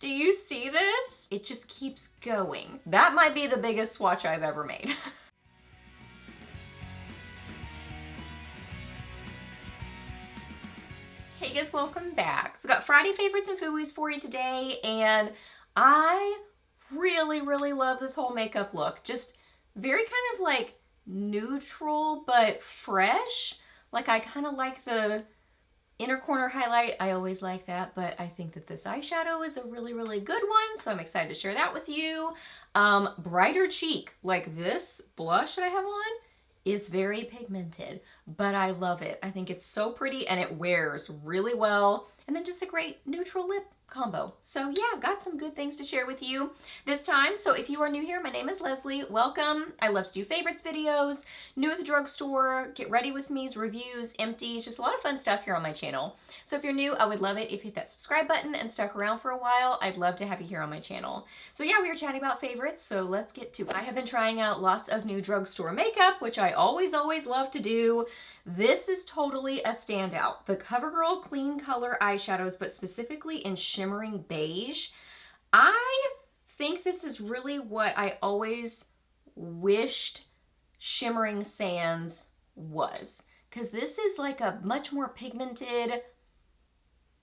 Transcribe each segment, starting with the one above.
Do you see this? It just keeps going. That might be the biggest swatch I've ever made. Hey guys, welcome back. So I got Friday favorites and Fooeys for you today, and I really love this whole makeup look. Just very kind of like neutral but fresh. Like I kind of like the inner corner highlight. I always like that, but I think that this eyeshadow is a really good one, so I'm excited to share that with you. Brighter cheek, like this blush that I have on is very pigmented, but I love it. I think it's so pretty and it wears really well. And then just a great neutral lip combo. So yeah, I've got some good things to share with you this time. So if you are new here, my name is Leslie. Welcome. I love to do favorites videos, new at the drugstore, get ready with me's, reviews, empties, just a lot of fun stuff here on my channel. So if you're new, I would love it if you hit that subscribe button and stuck around for a while. I'd love to have you here on my channel. So yeah, we were chatting about favorites, so let's get to it. I have been trying out lots of new drugstore makeup, which I always love to do. This is totally a standout. The CoverGirl Clean Color eyeshadows, but specifically in shimmering beige. I think this is really what I always wished shimmering sands was. Because this is like a much more pigmented,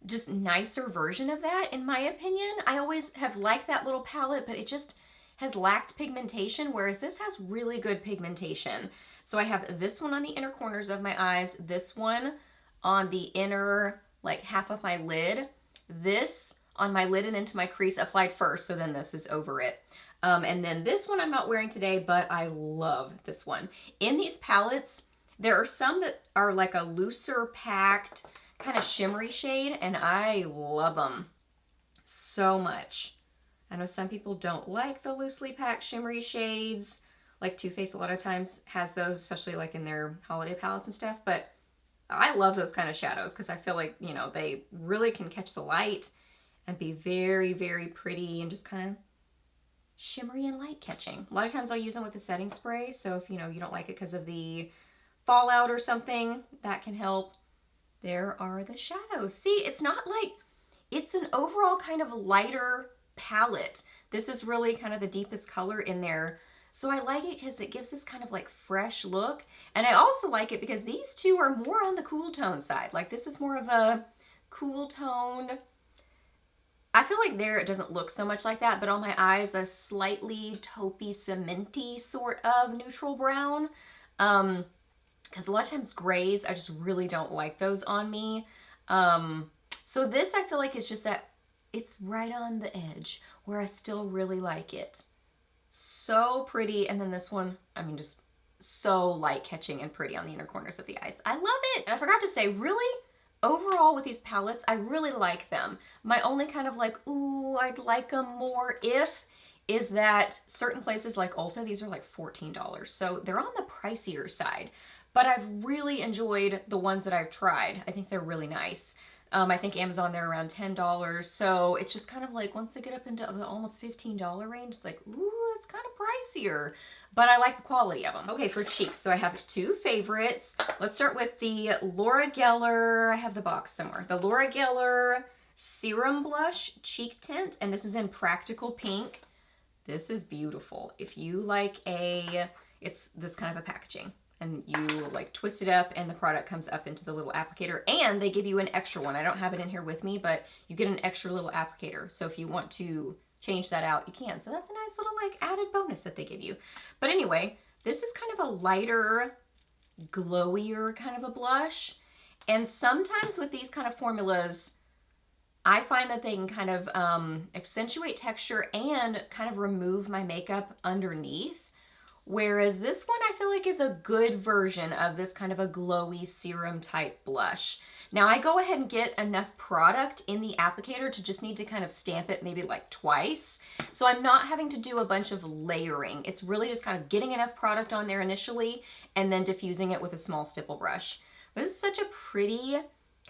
just nicer version of that, in my opinion. I always have liked that little palette, but it just has lacked pigmentation, whereas this has really good pigmentation. So I have this one on the inner corners of my eyes, this one on the inner, like half of my lid, this on my lid and into my crease applied first, so then this is over it. And then this one I'm not wearing today, but I love this one. In these palettes, there are some that are like a looser packed kind of shimmery shade, and I love them so much. I know some people don't like the loosely packed shimmery shades. Like Too Faced a lot of times has those, especially like in their holiday palettes and stuff, but I love those kind of shadows because I feel like, you know, they really can catch the light and be very pretty and just kind of shimmery and light catching. A lot of times I'll use them with a setting spray, so if you know you don't like it because of the fallout or something, that can help. There are the shadows. See, it's not like, it's an overall kind of lighter palette. This is really kind of the deepest color in there. So I like it because it gives this kind of like fresh look. And I also like it because these two are more on the cool tone side. Like this is more of a cool toned. I feel like there it doesn't look so much like that, but on my eyes, a slightly taupey, cementy sort of neutral brown. Because a lot of times grays, I just really don't like those on me. So this I feel like is just that it's right on the edge where I still really like it. So pretty. And then this one, I mean, just so light catching and pretty on the inner corners of the eyes. I love it. And I forgot to say, really, overall with these palettes, I really like them. My only kind of like, ooh, I'd like them more if, is that certain places like Ulta, these are like $14. So they're on the pricier side. But I've really enjoyed the ones that I've tried. I think they're really nice. I think Amazon, they're around $10. So it's just kind of like, once they get up into the almost $15 range, it's like, ooh, it's kind of pricier. But I like the quality of them. Okay, for cheeks, so I have two favorites. Let's start with the Laura Geller, I have the box somewhere. The Laura Geller Serum Blush Cheek Tint, and this is in Practical Pink. This is beautiful. If you like it's this kind of a packaging. And you like twist it up and the product comes up into the little applicator, and they give you an extra one. I don't have it in here with me, but you get an extra little applicator. So if you want to change that out, you can. So that's a nice little like added bonus that they give you. But anyway, this is kind of a lighter, glowier kind of a blush. And sometimes with these kind of formulas, I find that they can kind of accentuate texture and kind of remove my makeup underneath. Whereas this one I feel like is a good version of this kind of a glowy serum type blush. Now I go ahead and get enough product in the applicator to just need to kind of stamp it maybe like twice. So I'm not having to do a bunch of layering. It's really just kind of getting enough product on there initially and then diffusing it with a small stipple brush. But this is such a pretty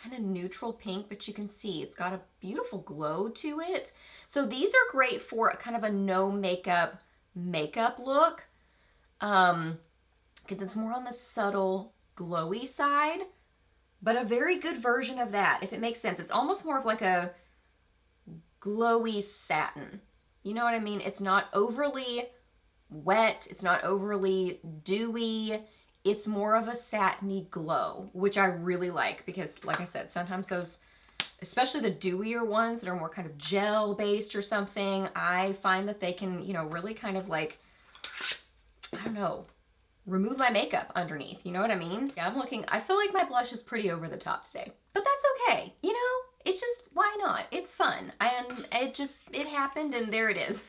kind of neutral pink, but you can see it's got a beautiful glow to it. So these are great for kind of a no makeup look. Because it's more on the subtle glowy side, but a very good version of that, if it makes sense. It's almost more of like a glowy satin. You know what I mean? It's not overly wet. It's not overly dewy. It's more of a satiny glow, which I really like because, like I said, sometimes those, especially the dewier ones that are more kind of gel based or something, I find that they can, you know, really kind of like, I don't know, remove my makeup underneath. You know what I mean? Yeah, I'm looking, I feel like my blush is pretty over the top today, but that's okay. You know, it's just, why not? It's fun. And it happened and there it is.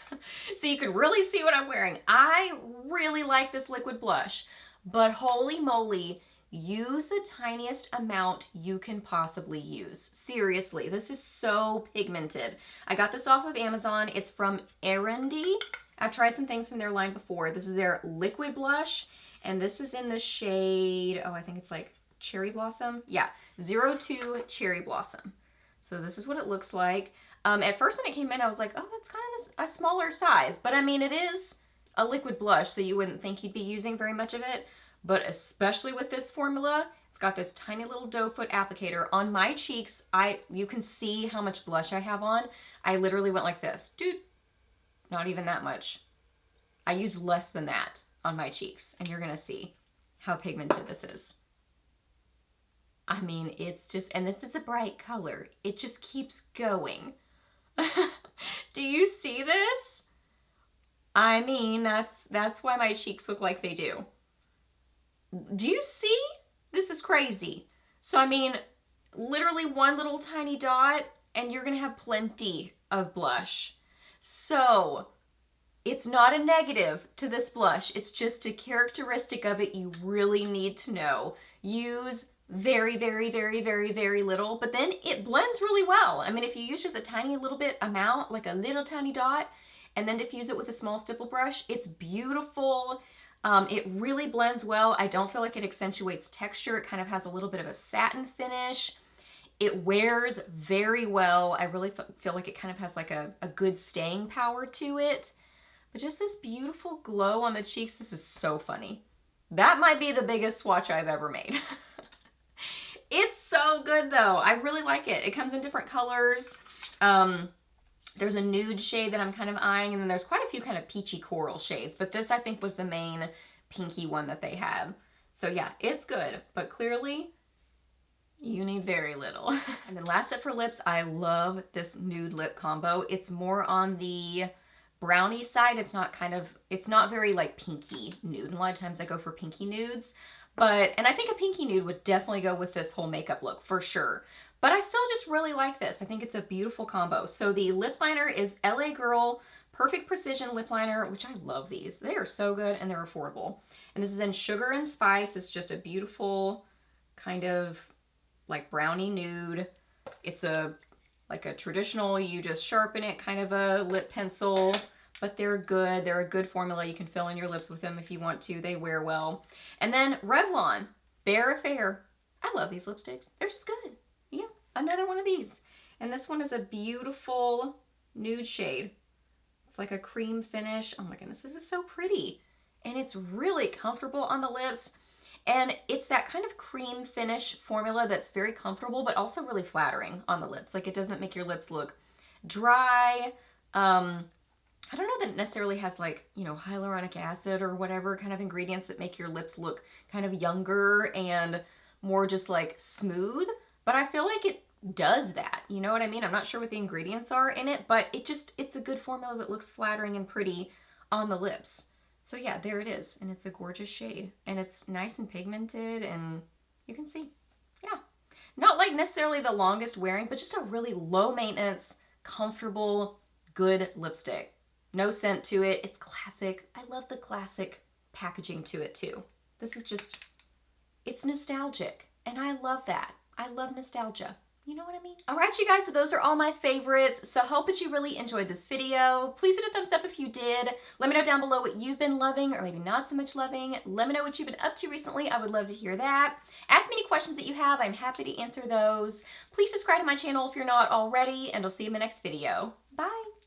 So you can really see what I'm wearing. I really like this liquid blush, but holy moly, use the tiniest amount you can possibly use. Seriously, this is so pigmented. I got this off of Amazon. It's from Erinde. I've tried some things from their line before. This is their liquid blush, and this is in the shade, oh, I think it's like Cherry Blossom. Yeah, 02 Cherry Blossom. So this is what it looks like. At first when it came in, I was like, oh, that's kind of a smaller size. But I mean, it is a liquid blush, so you wouldn't think you'd be using very much of it. But especially with this formula, it's got this tiny little doe foot applicator. On my cheeks, you can see how much blush I have on. I literally went like this. Dude, not even that much. I used less than that on my cheeks, and you're gonna see how pigmented this is. I mean, it's just, and this is a bright color. It just keeps going. Do you see this? I mean, that's why my cheeks look like they do. Do you see? This is crazy. So, I mean, literally one little tiny dot, and you're gonna have plenty of blush. So, it's not a negative to this blush. It's just a characteristic of it you really need to know. Use very, very, very, very, very little, but then it blends really well. I mean, if you use just a tiny little bit amount, like a little tiny dot, and then diffuse it with a small stipple brush, it's beautiful. It really blends well. I don't feel like it accentuates texture. It kind of has a little bit of a satin finish. It wears very well. I really feel like it kind of has like a good staying power to it. But just this beautiful glow on the cheeks, this is so funny. That might be the biggest swatch I've ever made. It's so good though. I really like it. It comes in different colors. There's a nude shade that I'm kind of eyeing, and then there's quite a few kind of peachy coral shades, but this I think was the main pinky one that they had. So yeah, it's good, but clearly you need very little. And then last up for lips, I love this nude lip combo. It's more on the brownie side. It's not very like pinky nude. And a lot of times I go for pinky nudes, and I think a pinky nude would definitely go with this whole makeup look for sure. But I still just really like this. I think it's a beautiful combo. So the lip liner is LA Girl Perfect Precision Lip Liner, which I love these. They are so good and they're affordable. And this is in Sugar and Spice. It's just a beautiful kind of like brownie nude. It's like a traditional, you just sharpen it, kind of a lip pencil, but they're good. They're a good formula. You can fill in your lips with them if you want to. They wear well. And then Revlon Bare Affair. I love these lipsticks. They're just good. Yeah, another one of these. And this one is a beautiful nude shade. It's like a cream finish. Oh my goodness, this is so pretty. And it's really comfortable on the lips. And it's that kind of cream finish formula that's very comfortable, but also really flattering on the lips. Like, it doesn't make your lips look dry. I don't know that it necessarily has like, you know, hyaluronic acid or whatever kind of ingredients that make your lips look kind of younger and more just like smooth, but I feel like it does that. You know what I mean? I'm not sure what the ingredients are in it, but it's a good formula that looks flattering and pretty on the lips. So yeah, there it is. And it's a gorgeous shade and it's nice and pigmented and you can see, yeah. Not like necessarily the longest wearing, but just a really low maintenance, comfortable, good lipstick. No scent to it. It's classic. I love the classic packaging to it too. This is just, it's nostalgic and I love that. I love nostalgia. You know what I mean? All right, you guys, so those are all my favorites. So hope that you really enjoyed this video. Please hit a thumbs up if you did. Let me know down below what you've been loving or maybe not so much loving. Let me know what you've been up to recently. I would love to hear that. Ask me any questions that you have. I'm happy to answer those. Please subscribe to my channel if you're not already, and I'll see you in the next video. Bye.